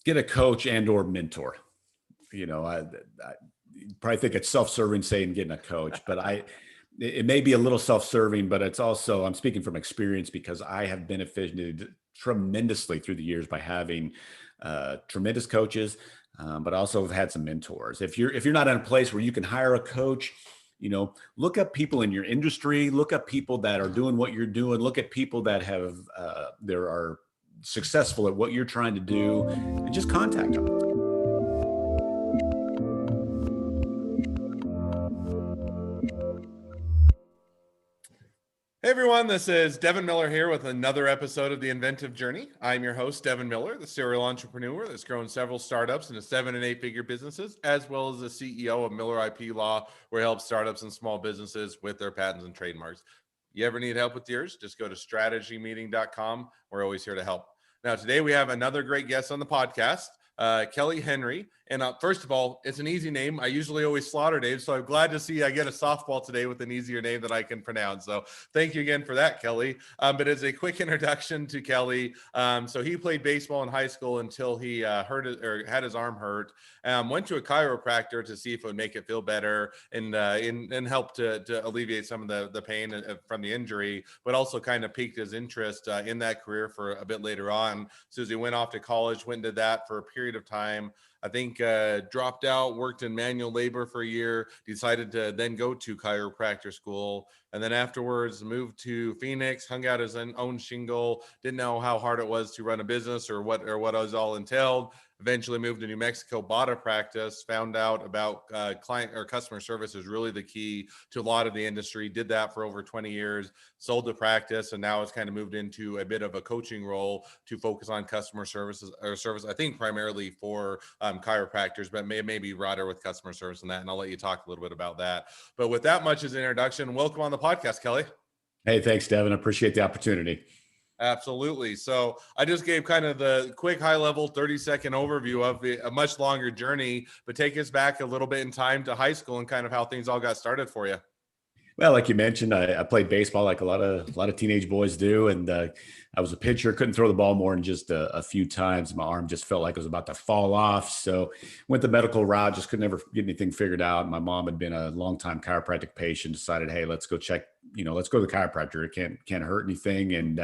Get a coach and or mentor. I probably think it's self-serving saying getting a coach, but it may be a little self-serving, but it's also, I'm speaking from experience because I have benefited tremendously through the years by having tremendous coaches, but also have had some mentors. If you're not in a place where you can hire a coach, look up people in your industry, look up people that are doing what you're doing, look at people that have there are successful at what you're trying to do, and just contact them. Hey everyone, this is Devin Miller here with another episode of the Inventive Journey. I'm your host, Devin Miller, the serial entrepreneur that's grown several startups into 7- and 8-figure businesses, as well as the CEO of Miller IP Law, where he helps startups and small businesses with their patents and trademarks. You ever need help with yours? Just go to strategymeeting.com. We're always here to help. Now, today we have another great guest on the podcast, Kelly Henry. And first of all, it's an easy name. I usually always slaughter names, so I'm glad to see I get a softball today with an easier name that I can pronounce. So thank you again for that, Kelly. But as a quick introduction to Kelly, so he played baseball in high school until he hurt it, or had his arm hurt. Went to a chiropractor to see if it would make it feel better and help to alleviate some of the pain from the injury, but also kind of piqued his interest in that career for a bit later on. So as he went off to college, went and did that for a period of time. I think dropped out, worked in manual labor for a year, decided to then go to chiropractor school. And then afterwards moved to Phoenix, hung out his own shingle, didn't know how hard it was to run a business or what it was all entailed. Eventually moved to New Mexico, bought a practice, found out about client or customer service is really the key to a lot of the industry. Did that for over 20 years, sold the practice, and now it's kind of moved into a bit of a coaching role to focus on customer services or service, I think primarily for chiropractors, but maybe broader with customer service and that. And I'll let you talk a little bit about that. But with that much as an introduction, welcome on the podcast, Kelly. Hey, thanks, Devin. I appreciate the opportunity. Absolutely. So I just gave kind of the quick high level 30-second overview of a much longer journey, but take us back a little bit in time to high school and kind of how things all got started for you. Well, like you mentioned, I played baseball like a lot of teenage boys do, and I was a pitcher. Couldn't throw the ball more than just a few times. My arm just felt like it was about to fall off. So went the medical route. Just could never get anything figured out. My mom had been a longtime chiropractic patient. Decided, hey, let's go check. Let's go to the chiropractor. It can't hurt anything. And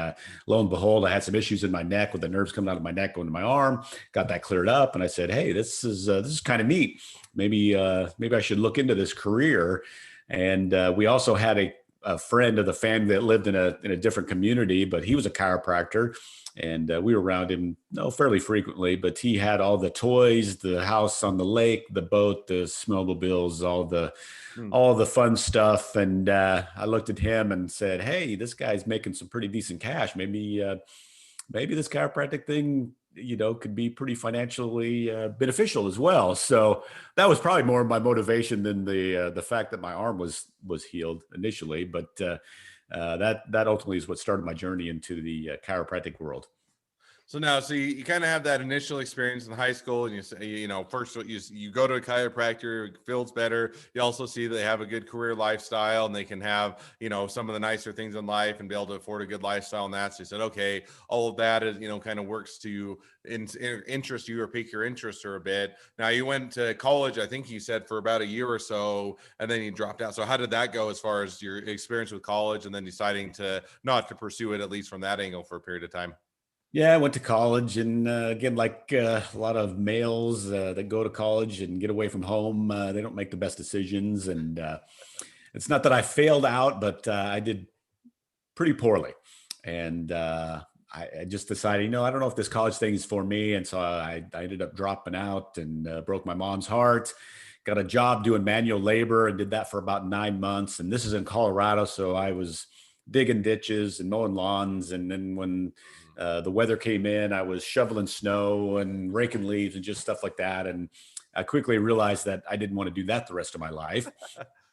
lo and behold, I had some issues in my neck with the nerves coming out of my neck going to my arm. Got that cleared up, and I said, hey, this is kind of neat. Maybe I should look into this career. And we also had a friend of the family that lived in a different community, but he was a chiropractor, and we were around him fairly frequently. But he had all the toys, the house on the lake, the boat, the snowmobiles, all the fun stuff. And I looked at him and said, "Hey, this guy's making some pretty decent cash. Maybe this chiropractic thing." Could be pretty financially beneficial as well. So that was probably more of my motivation than the fact that my arm was healed initially. But that ultimately is what started my journey into the chiropractic world. So now, you kind of have that initial experience in high school, and you say, first you go to a chiropractor, it feels better. You also see they have a good career lifestyle, and they can have, some of the nicer things in life and be able to afford a good lifestyle and that. So you said, okay, all of that is, kind of works to interest you or pique your interest for a bit. Now you went to college, I think you said for about a year or so, and then you dropped out. So how did that go as far as your experience with college and then deciding to not to pursue it, at least from that angle, for a period of time? Yeah, I went to college, and again, like a lot of males that go to college and get away from home, they don't make the best decisions. And it's not that I failed out, but I did pretty poorly. And I just decided, I don't know if this college thing is for me. And so I ended up dropping out and broke my mom's heart. Got a job doing manual labor and did that for about 9 months. And this is in Colorado, so I was digging ditches and mowing lawns. And then when the weather came in, I was shoveling snow and raking leaves and just stuff like that. And I quickly realized that I didn't want to do that the rest of my life.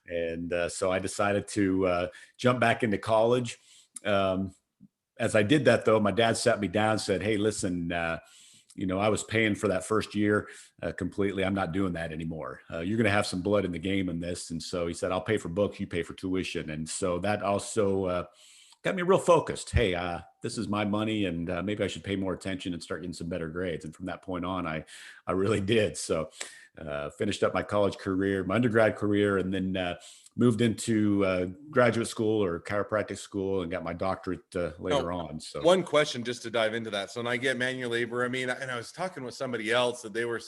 And so I decided to jump back into college. As I did that, though, my dad sat me down and said, hey, listen, I was paying for that first year completely. I'm not doing that anymore. You're going to have some blood in the game in this. And so he said, I'll pay for books, you pay for tuition. And so that also got me real focused. Hey, this is my money, and maybe I should pay more attention and start getting some better grades. And from that point on, I really did. So finished up my college career, my undergrad career, and then moved into graduate school or chiropractic school and got my doctorate No, later on. So one question just to dive into that. So when I get manual labor, I mean, and I was talking with somebody else that they were,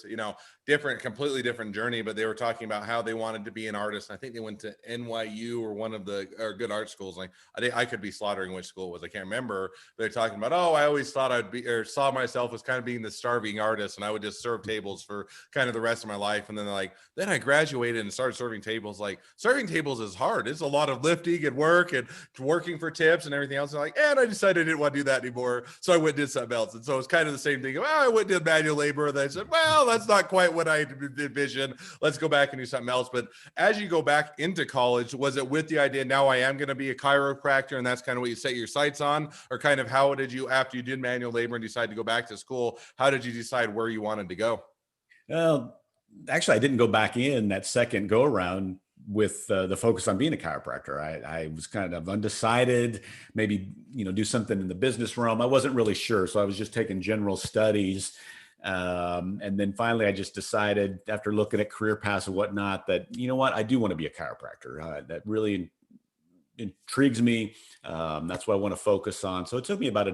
different, completely different journey, but they were talking about how they wanted to be an artist. I think they went to NYU or one of the or good art schools. Like I could be slaughtering which school it was. I can't remember. They're talking about, oh, I always thought I'd be or saw myself as kind of being the starving artist, and I would just serve tables for kind of the rest of my life. And then they're like, then I graduated and started serving tables. Like serving tables is hard. It's a lot of lifting and work and working for tips and everything else. And like, and I decided I didn't want to do that anymore. So I went and did something else. And so it's kind of the same thing. Well, I went and did manual labor. And then I said, well, that's not quite what I envisioned. Let's go back and do something else. But as you go back into college, was it with the idea, now I am going to be a chiropractor, and that's kind of what you set your sights on? Or kind of how did you, after you did manual labor and decided to go back to school, how did you decide where you wanted to go? well, actually, I didn't go back in that second go around with the focus on being a chiropractor. I was kind of undecided, maybe, do something in the business realm. I wasn't really sure. So I was just taking general studies. And then finally, I just decided after looking at career paths and whatnot that, what, I do want to be a chiropractor. That really intrigues me. That's what I want to focus on. So it took me about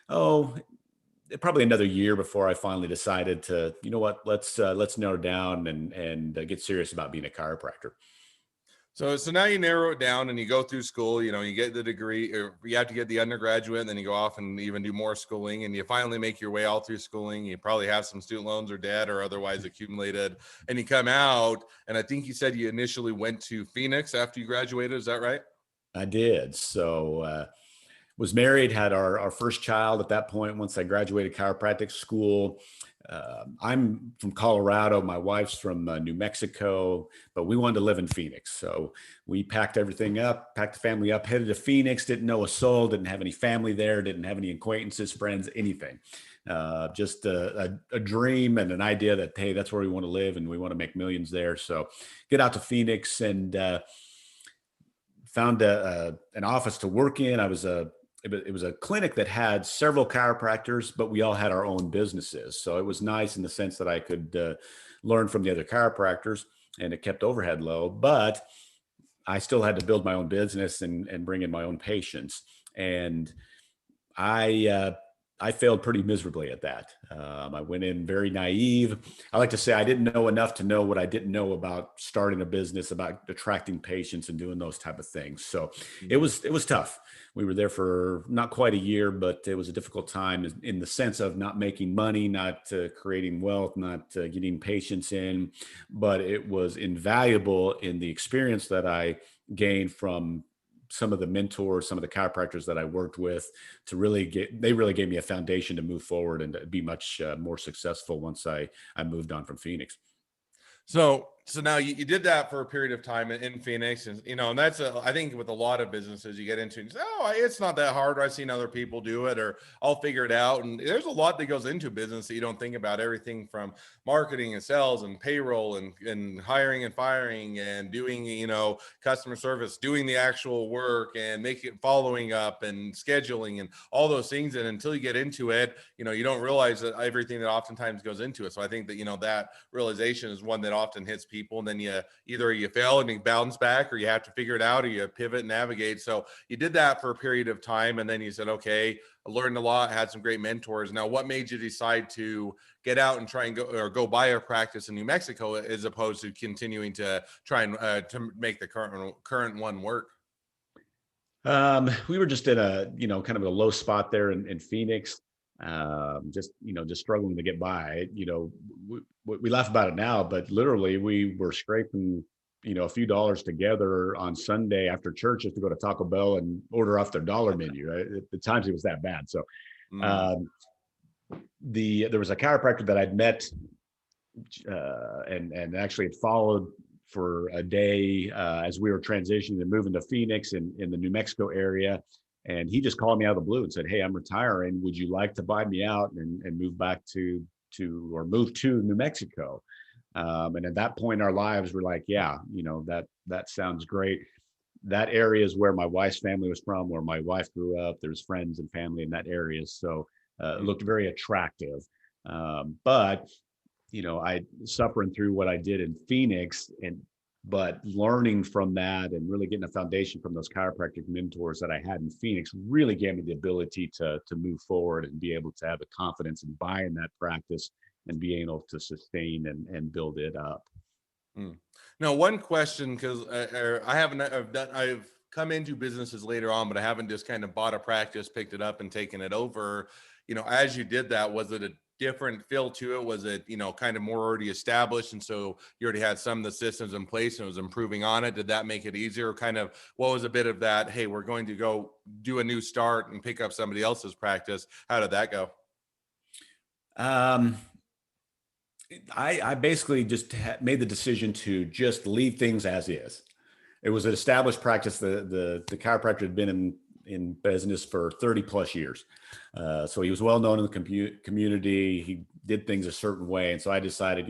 oh, probably another year before I finally decided to, what, let's narrow down and get serious about being a chiropractor. So now you narrow it down and you go through school, you get the degree, or you have to get the undergraduate, and then you go off and even do more schooling, and you finally make your way all through schooling. You probably have some student loans or debt or otherwise accumulated, and you come out. And I think you said you initially went to Phoenix after you graduated. Is that right? I did. So was married, had our first child at that point once I graduated chiropractic school. I'm from Colorado. My wife's from New Mexico, but we wanted to live in Phoenix. So we packed everything up, packed the family up, headed to Phoenix, didn't know a soul, didn't have any family there, didn't have any acquaintances, friends, anything. Just a dream and an idea that, hey, that's where we want to live and we want to make millions there. So get out to Phoenix and found an office to work in. It was a clinic that had several chiropractors, but we all had our own businesses. So it was nice in the sense that I could learn from the other chiropractors, and it kept overhead low, but I still had to build my own business and bring in my own patients. And I failed pretty miserably at that. I went in very naive. I like to say I didn't know enough to know what I didn't know about starting a business, about attracting patients and doing those type of things. So it was tough. We were there for not quite a year, but it was a difficult time in the sense of not making money, not creating wealth, not getting patients in. But it was invaluable in the experience that I gained from some of the mentors, some of the chiropractors that I worked with to they really gave me a foundation to move forward and to be much more successful once I moved on from Phoenix. So now you did that for a period of time in Phoenix, and and that's I think with a lot of businesses you get into, and you say, oh, it's not that hard. I've seen other people do it, or I'll figure it out. And there's a lot that goes into business that you don't think about. Everything from marketing and sales and payroll and hiring and firing and doing customer service, doing the actual work and following up and scheduling and all those things. And until you get into it, you don't realize that everything that oftentimes goes into it. So I think that that realization is one that often hits people, and then you fail and you bounce back, or you have to figure it out, or you pivot and navigate. So you did that for a period of time, and then you said, okay, I learned a lot, had some great mentors. Now, what made you decide to get out and try and go buy a practice in New Mexico as opposed to continuing to try and to make the current one work? We were just in a, kind of a low spot there in Phoenix. Just struggling to get by. We laugh about it now, but literally we were scraping, a few dollars together on Sunday after church just to go to Taco Bell and order off their dollar menu. Right? At the times it was that bad. So, Mm. um, there was a chiropractor that I'd met and actually had followed for a day as we were transitioning and moving to Phoenix in the New Mexico area. And he just called me out of the blue and said, "Hey, I'm retiring. Would you like to buy me out and move back or move to New Mexico?" And at that point in our lives, we're like, "Yeah, that sounds great." that area is where my wife's family was from, where my wife grew up. There's friends and family in that area. So it Mm. looked very attractive. But I suffering through what I did in Phoenix but learning from that and really getting a foundation from those chiropractic mentors that I had in Phoenix really gave me the ability to move forward and be able to have the confidence in buying that practice and being able to sustain and build it up. Mm. Now, one question, because I haven't, I've come into businesses later on, but I haven't just kind of bought a practice, picked it up, and taken it over. As you did that, was it a different feel to it? Was it, kind of more already established, and so you already had some of the systems in place and was improving on it? Did that make it easier? Kind of, what was a bit of that? Hey, we're going to go do a new start and pick up somebody else's practice. How did that go? Um, I basically just made the decision to just leave things as is. It was an established practice. The chiropractor had been in business for 30 plus years. So he was well known in the community. He did things a certain way. And so I decided,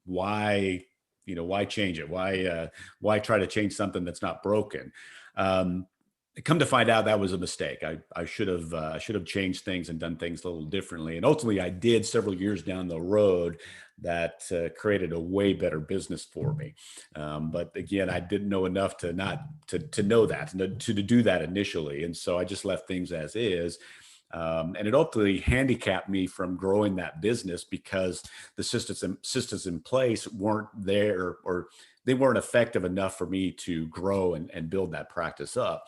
why, why change it? Why try to change something that's not broken? Um, Come to find out that was a mistake. I should have changed things and done things a little differently. And ultimately I did several years down the road that created a way better business for me. But again, I didn't know enough to not to know that and to do that initially. And so I just left things as is. And it ultimately handicapped me from growing that business because the systems in place weren't there, or they weren't effective enough for me to grow and build that practice up.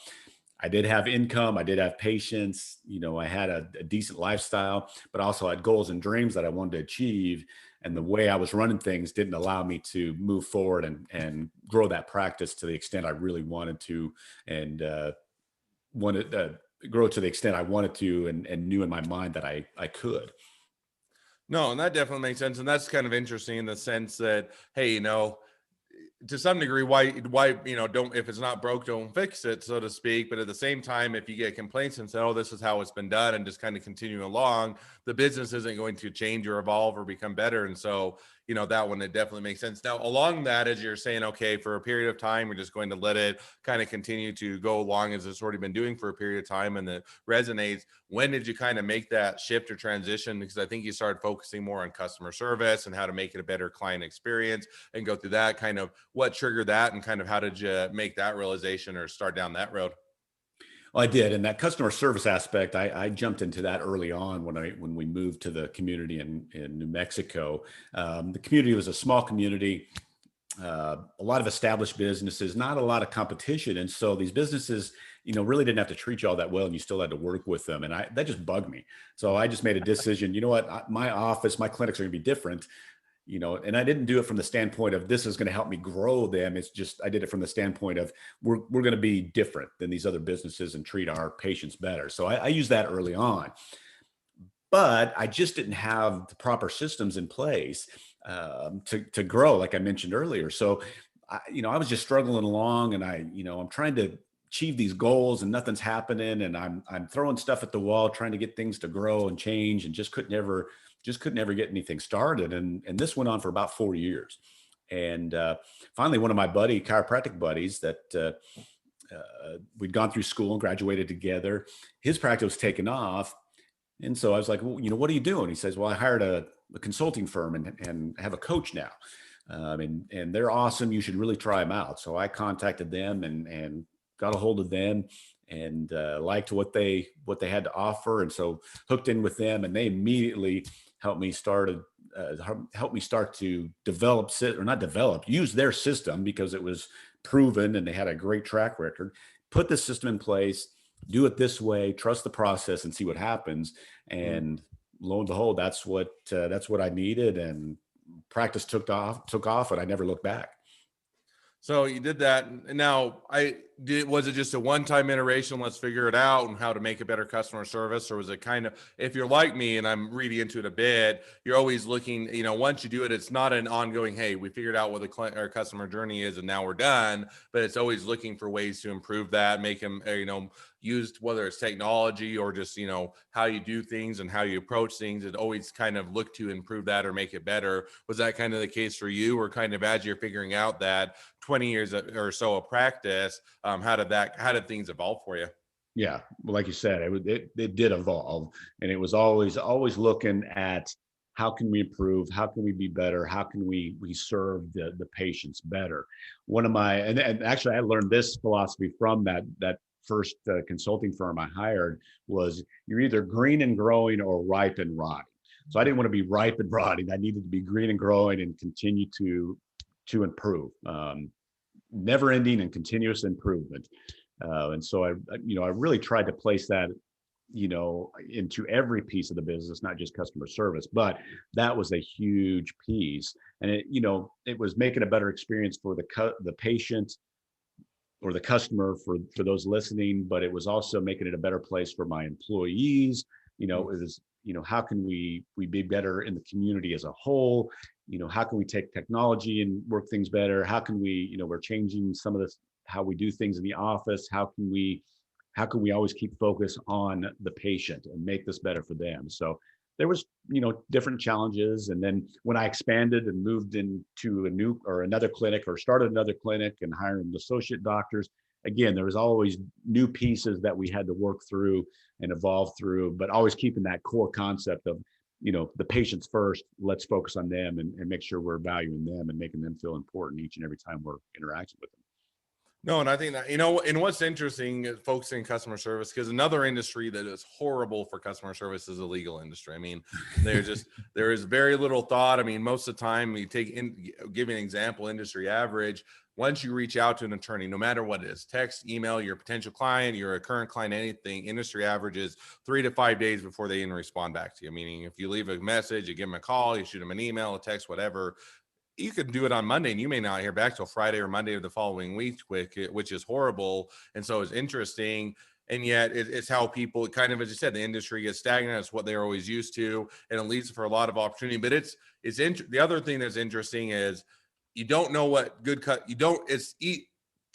I did have income. I did have patience. I had a decent lifestyle, but also had goals and dreams that I wanted to achieve. And the way I was running things didn't allow me to move forward and grow that practice to the extent I really wanted to, and wanted grow to the extent I wanted to, and knew in my mind that I could. No, and that definitely makes sense. And that's kind of interesting in the sense that, hey, to some degree, why don't, if it's not broke, don't fix it, so to speak. But at the same time, if you get complaints and say, oh, this is how it's been done, and just kind of continue along, the business isn't going to change or evolve or become better. And so that one, it definitely makes sense. Now along that, as you're saying, okay, for a period of time, we're just going to let it kind of continue to go along as it's already been doing for a period of time, and that resonates. When did you kind of make that shift or transition? Because I think you started focusing more on customer service and how to make it a better client experience, and go through that. Kind of what triggered that, and kind of how did you make that realization or start down that road? Well, I did, and that customer service aspect, I jumped into that early on when we moved to the community in New Mexico. The community was a small community, a lot of established businesses, not a lot of competition, and so these businesses, really didn't have to treat you all that well, and you still had to work with them, and that just bugged me. So I just made a decision. You know what? My office, my clinics are going to be different. And I didn't do it from the standpoint of this is going to help me grow them. It's just I did it from the standpoint of we're going to be different than these other businesses and treat our patients better. So I used that early on, but I just didn't have the proper systems in place to grow, like I mentioned earlier. So I was just struggling along, and I'm trying to achieve these goals, and nothing's happening, and I'm throwing stuff at the wall, trying to get things to grow and change, and just couldn't ever get anything started. And this went on for about 4 years. And finally, one of my chiropractic buddies that we'd gone through school and graduated together, his practice was taken off. And so I was like, well, what are you doing? He says, well, I hired a consulting firm and have a coach now. And they're awesome. You should really try them out. So I contacted them and got a hold of them, and liked what they had to offer. And so hooked in with them, and they immediately helped me start to use their system, because it was proven and they had a great track record. Put the system in place, do it this way, trust the process, and see what happens. Mm. And lo and behold, that's what I needed, and practice took off, and I never looked back. So you did that. And now was it just a one-time iteration? Let's figure it out and how to make a better customer service. Or was it kind of, if you're like me and I'm reading into it a bit, you're always looking, once you do it, it's not an ongoing, hey, we figured out what the client or customer journey is and now we're done, but it's always looking for ways to improve that, make them, used, whether it's technology or just, how you do things and how you approach things, and always kind of look to improve that or make it better. Was that kind of the case for you, or kind of as you're figuring out that 20 years or so of practice, how did things evolve for you? Yeah, well, like you said, it did evolve, and it was always looking at how can we improve, how can we be better, how can we serve the patients better. One of my and actually I learned this philosophy from that first consulting firm I hired was you're either green and growing or ripe and rotting. So I didn't want to be ripe and rotting. I needed to be green and growing and continue to improve, never ending and continuous improvement. And so I really tried to place that, into every piece of the business, not just customer service, but that was a huge piece. And it was making a better experience for the patient or the customer, for those listening, but it was also making it a better place for my employees. It was, how can we be better in the community as a whole? How can we take technology and work things better? How can we, we're changing some of this, how we do things in the office. How can we always keep focus on the patient and make this better for them? So there was, different challenges. And then when I expanded and moved into another clinic, or started another clinic and hiring associate doctors, again, there was always new pieces that we had to work through and evolve through, but always keeping that core concept of, the patients first. Let's focus on them and make sure we're valuing them and making them feel important each and every time we're interacting with them. No, and I think that, and what's interesting is focusing customer service, because another industry that is horrible for customer service is the legal industry. I mean, there is very little thought. I mean, most of the time we give an example, industry average. Once you reach out to an attorney, no matter what it is, text, email, your potential client, your current client, anything, industry average is 3 to 5 days before they even respond back to you. Meaning if you leave a message, you give them a call, you shoot them an email, a text, whatever, you could do it on Monday and you may not hear back till Friday or Monday of the following week, which is horrible. And so it's interesting. And yet it's how people kind of, as you said, the industry gets stagnant. It's what they're always used to. And it leads for a lot of opportunity. But the other thing that's interesting is you don't know what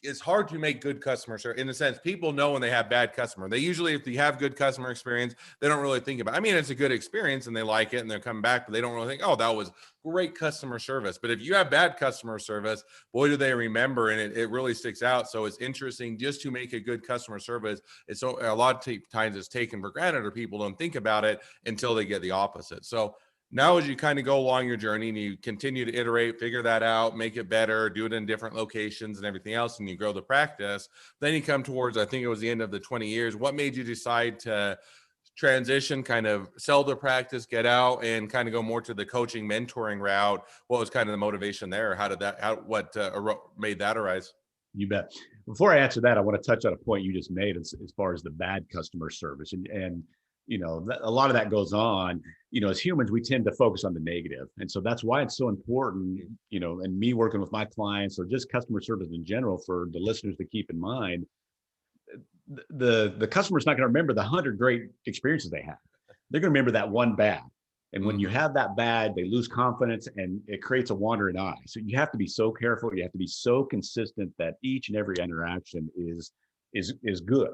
it's hard to make good customer service. In a sense, people know when they have bad customer. They usually, if you have good customer experience, they don't really think about it. I mean, it's a good experience and they like it and they're coming back, but they don't really think, oh, that was great customer service. But if you have bad customer service, boy, do they remember, and it really sticks out. So it's interesting just to make a good customer service. It's so a lot of times it's taken for granted, or people don't think about it until they get the opposite. So now, as you kind of go along your journey and you continue to iterate, figure that out, make it better, do it in different locations and everything else, and you grow the practice, then you come towards, I think it was the end of the 20 years. What made you decide to transition, kind of sell the practice, get out, and kind of go more to the coaching, mentoring route? What was kind of the motivation there? What made that arise? You bet. Before I answer that, I want to touch on a point you just made as far as the bad customer service. And a lot of that goes on. As humans, we tend to focus on the negative. And so that's why it's so important, and me working with my clients, or just customer service in general, for the listeners to keep in mind, the customer's not going to remember the 100 great experiences they had. They're going to remember that one bad. And when you have that bad, they lose confidence and it creates a wandering eye. So you have to be so careful. You have to be so consistent that each and every interaction is good.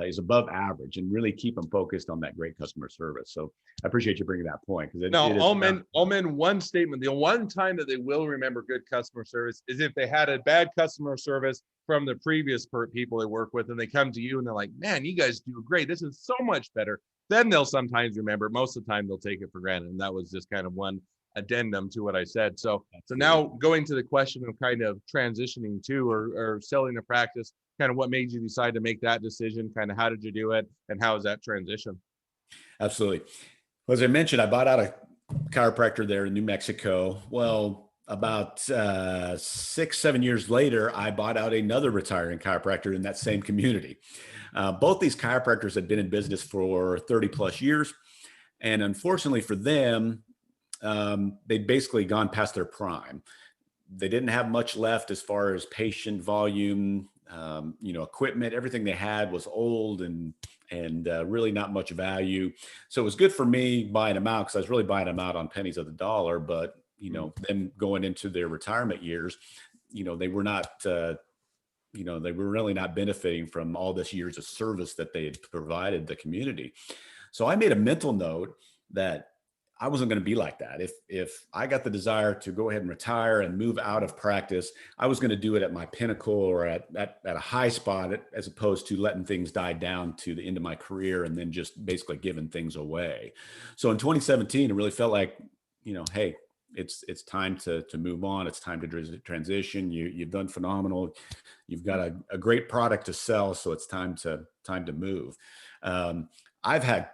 Is above average, and really keep them focused on that great customer service. So I appreciate you bringing that point, because all men, one statement, the one time that they will remember good customer service is if they had a bad customer service from the previous people they work with, and they come to you and they're like, man, you guys do great, this is so much better. Then they'll sometimes remember. Most of the time they'll take it for granted. And that was just kind of one addendum to what I said. So now going to the question of kind of transitioning to or selling the practice, kind of what made you decide to make that decision? Kind of how did you do it, and how is that transition? Absolutely. Well, as I mentioned, I bought out a chiropractor there in New Mexico. Well, about 6-7 years later, I bought out another retiring chiropractor in that same community. Both these chiropractors had been in business for 30 plus years. And unfortunately for them, they'd basically gone past their prime. They didn't have much left as far as patient volume, equipment. Everything they had was old and really not much value. So it was good for me buying them out, because I was really buying them out on pennies of the dollar. But them going into their retirement years, they were not they were really not benefiting from all this years of service that they had provided the community. So I made a mental note that I wasn't going to be like that. If I got the desire to go ahead and retire and move out of practice, I was going to do it at my pinnacle or at a high spot, as opposed to letting things die down to the end of my career and then just basically giving things away. So in 2017, it really felt like, hey, it's time to move on. It's time to transition. You've done phenomenal. You've got a great product to sell, so it's time to move. I've had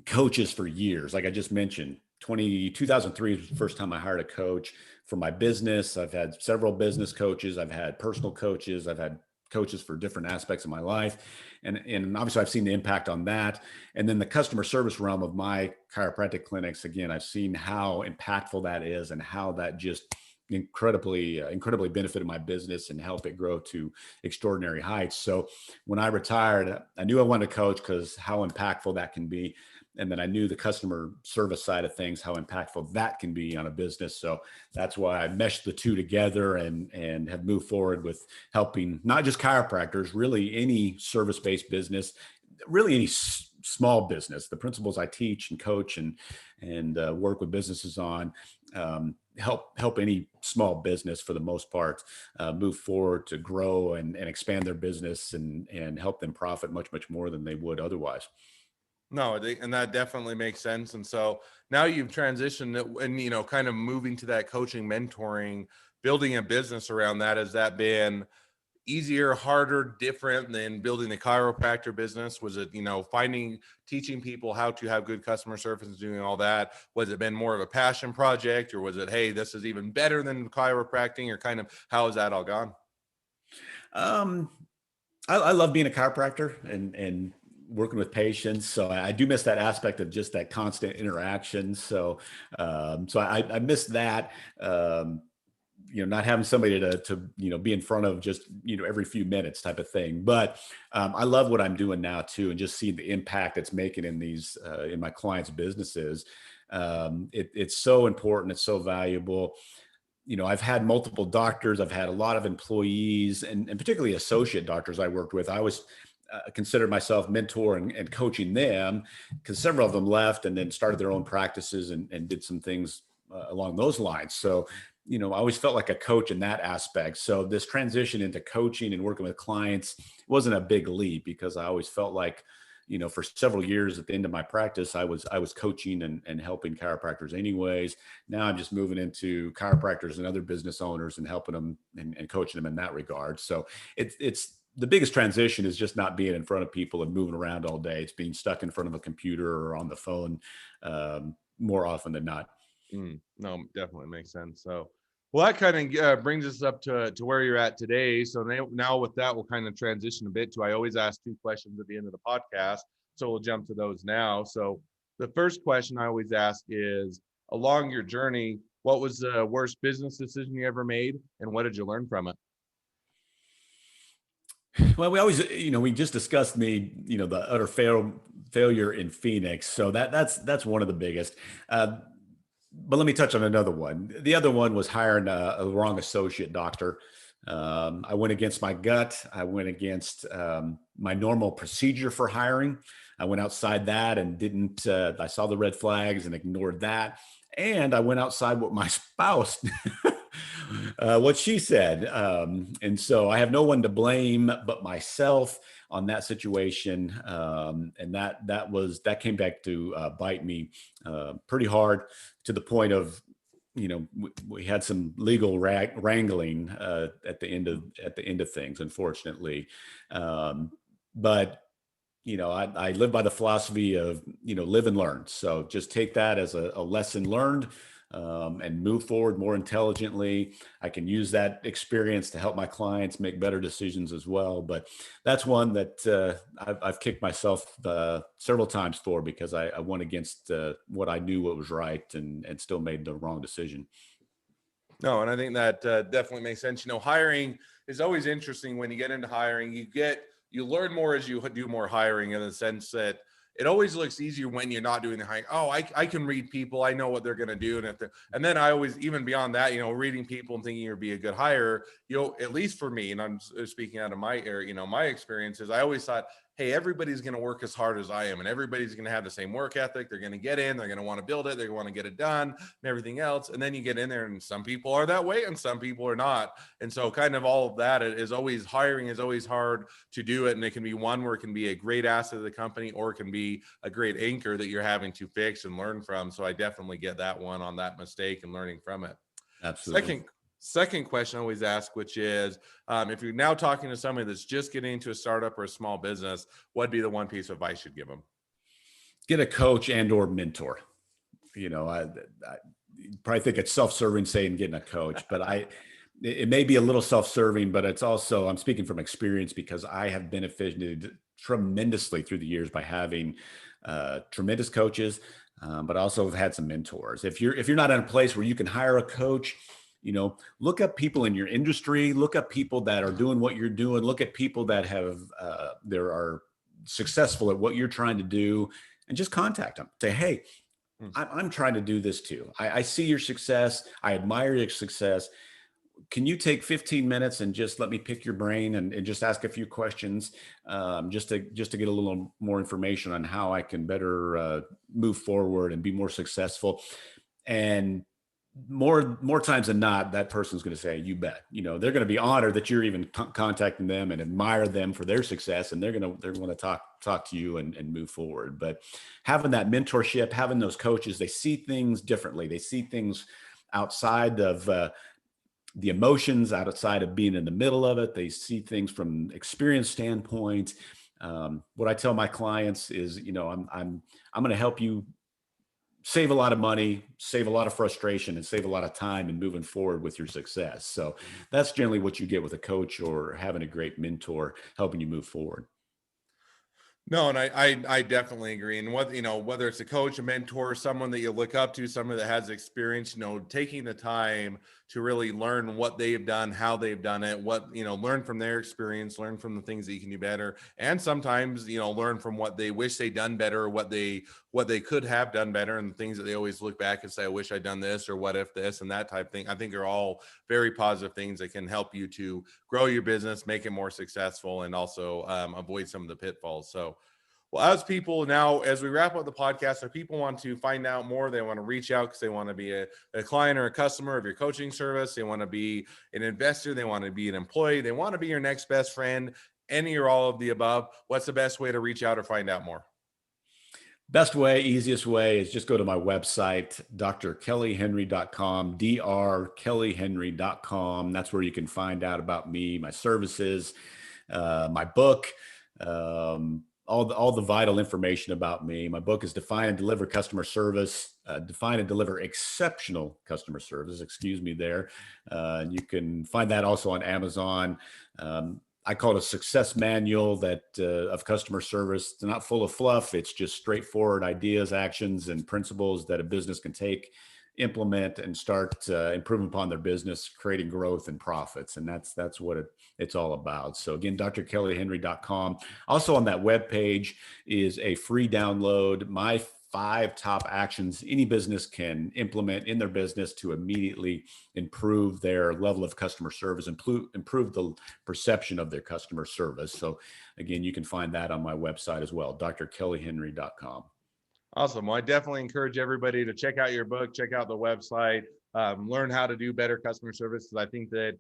coaches for years. Like I just mentioned, 2003 was the first time I hired a coach for my business. I've had several business coaches. I've had personal coaches. I've had coaches for different aspects of my life. And obviously I've seen the impact on that. And then the customer service realm of my chiropractic clinics, again, I've seen how impactful that is and how that just incredibly benefited my business and helped it grow to extraordinary heights. So when I retired, I knew I wanted to coach because how impactful that can be. And then I knew the customer service side of things, how impactful that can be on a business. So that's why I meshed the two together and have moved forward with helping not just chiropractors, really any service-based business, really any small business. The principles I teach and coach and work with businesses on help any small business for the most part move forward to grow and expand their business and help them profit much more than they would otherwise. No, and that definitely makes sense. And so now you've transitioned and, kind of moving to that coaching, mentoring, building a business around that. Has that been easier, harder, different than building the chiropractor business? Was it, teaching people how to have good customer service and doing all that? Was it been more of a passion project, or was it, hey, this is even better than chiropractic, or kind of how has that all gone? Um, I love being a chiropractor and working with patients. So I do miss that aspect of just that constant interaction. So I miss that. Not having somebody to be in front of just every few minutes type of thing. But I love what I'm doing now too, and just seeing the impact it's making in these in my clients' businesses. It's so important. It's so valuable. I've had multiple doctors, I've had a lot of employees, and particularly associate doctors I worked with. I was considered myself mentor and coaching them because several of them left and then started their own practices and did some things along those lines. So, I always felt like a coach in that aspect. So this transition into coaching and working with clients wasn't a big leap because I always felt like, for several years at the end of my practice, I was coaching and helping chiropractors anyways. Now I'm just moving into chiropractors and other business owners and helping them and coaching them in that regard. So it's the biggest transition is just not being in front of people and moving around all day. It's being stuck in front of a computer or on the phone more often than not. No, definitely makes sense. So, well, that kind of brings us up to where you're at today. So now with that, we'll kind of transition a bit to, I always ask 2 questions at the end of the podcast. So we'll jump to those now. So the first question I always ask is, along your journey, what was the worst business decision you ever made? And what did you learn from it? Well, we always, we just discussed the utter failure in Phoenix. So that's one of the biggest. But let me touch on another one. The other one was hiring a wrong associate doctor. I went against my gut. I went against my normal procedure for hiring. I went outside that and didn't. I saw the red flags and ignored that. And I went outside what my spouse, what she said. And so I have no one to blame but myself on that situation. And that came back to bite me pretty hard, to the point of, we had some legal wrangling at the end of things, unfortunately. But I live by the philosophy of, live and learn. So just take that as a lesson learned, and move forward more intelligently. I can use that experience to help my clients make better decisions as well. But that's one that I've kicked myself several times for, because I went against what I knew what was right and still made the wrong decision. No, and I think that definitely makes sense. Hiring is always interesting. When you get into hiring, you learn more as you do more hiring, in the sense that it always looks easier when you're not doing the hiring. Oh, I can read people. I know what they're going to do. And then I always, even beyond that, reading people and thinking you'd be a good hire, at least for me, and I'm speaking out of my area, my experiences, I always thought, hey, everybody's going to work as hard as I am, and everybody's going to have the same work ethic. They're going to get in, they're going to want to build it, they're going to want to get it done and everything else. And then you get in there and some people are that way and some people are not. And so kind of all of that is always, hiring is always hard to do it. And it can be one where it can be a great asset of the company, or it can be a great anchor that you're having to fix and learn from. So I definitely get that one on that mistake and learning from it. Absolutely. Second question I always ask, which is, if you're now talking to somebody that's just getting into a startup or a small business, what'd be the one piece of advice you'd give them? Get a coach and or mentor. I probably think it's self-serving saying getting a coach, but it may be a little self-serving, but it's also, I'm speaking from experience because I have benefited tremendously through the years by having tremendous coaches, but also have had some mentors. If you're not in a place where you can hire a coach, look up people in your industry, look up people that are doing what you're doing, look at people that are successful at what you're trying to do, and just contact them. Say, hey, I'm trying to do this too. I see your success. I admire your success. Can you take 15 minutes and just let me pick your brain and just ask a few questions, just to get a little more information on how I can better move forward and be more successful? And more times than not, that person's going to say, you bet. They're going to be honored that you're even contacting them and admire them for their success, and they're going to talk to you and move forward. But having that mentorship, having those coaches, they see things differently. They see things outside of the emotions, outside of being in the middle of it. They see things from experience standpoint. What I tell my clients is, I'm going to help you save a lot of money, save a lot of frustration, and save a lot of time in moving forward with your success. So that's generally what you get with a coach or having a great mentor helping you move forward. No, and I definitely agree. And whether it's a coach, a mentor, someone that you look up to, someone that has experience, taking the time to really learn what they've done, how they've done it, learn from their experience, learn from the things that you can do better. And sometimes, learn from what they wish they'd done better, or what they could have done better, and the things that they always look back and say, I wish I'd done this, or what if this, and that type of thing. I think are all very positive things that can help you to grow your business, make it more successful, and also avoid some of the pitfalls. So, well, as we wrap up the podcast, if people want to find out more, they want to reach out because they want to be a client or a customer of your coaching service, they want to be an investor, they want to be an employee, they want to be your next best friend, any or all of the above, what's the best way to reach out or find out more? Best way, easiest way is just go to my website, drkellyhenry.com, drkellyhenry.com. That's where you can find out about me, my services, my book, all the vital information about me. My book is Define and Deliver Customer Service, Define and Deliver Exceptional Customer Service, excuse me there. You can find that also on Amazon. I call it a success manual of customer service. It's not full of fluff. It's just straightforward ideas, actions, and principles that a business can take, implement, and start improving upon their business, creating growth and profits. And that's what it's all about. So again, drkellyhenry.com. Also on that webpage is a free download, my 5 top actions any business can implement in their business to immediately improve their level of customer service, improve the perception of their customer service. So again, you can find that on my website as well, drkellyhenry.com. Awesome. Well, I definitely encourage everybody to check out your book, check out the website, learn how to do better customer service. Because I think that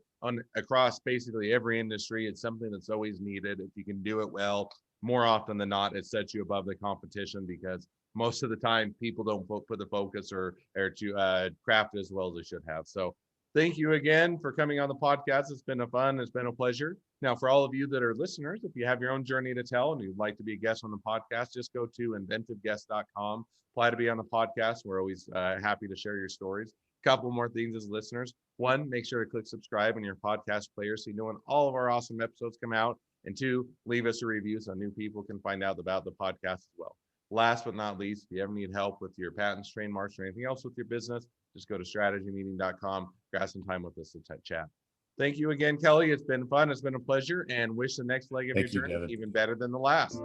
across basically every industry, it's something that's always needed. If you can do it well, more often than not, it sets you above the competition, because most of the time people don't put the focus or to craft as well as they should have. So thank you again for coming on the podcast. It's been it's been a pleasure. Now, for all of you that are listeners, if you have your own journey to tell and you'd like to be a guest on the podcast, just go to inventiveguest.com, apply to be on the podcast. We're always happy to share your stories. A couple more things as listeners. One, make sure to click subscribe on your podcast player so you know when all of our awesome episodes come out. And 2, leave us a review so new people can find out about the podcast as well. Last but not least, if you ever need help with your patents, trademarks, or anything else with your business, just go to strategymeeting.com, grab some time with us to chat. Thank you again, Kelly. It's been fun. It's been a pleasure, and wish the next leg of your journey even better than the last.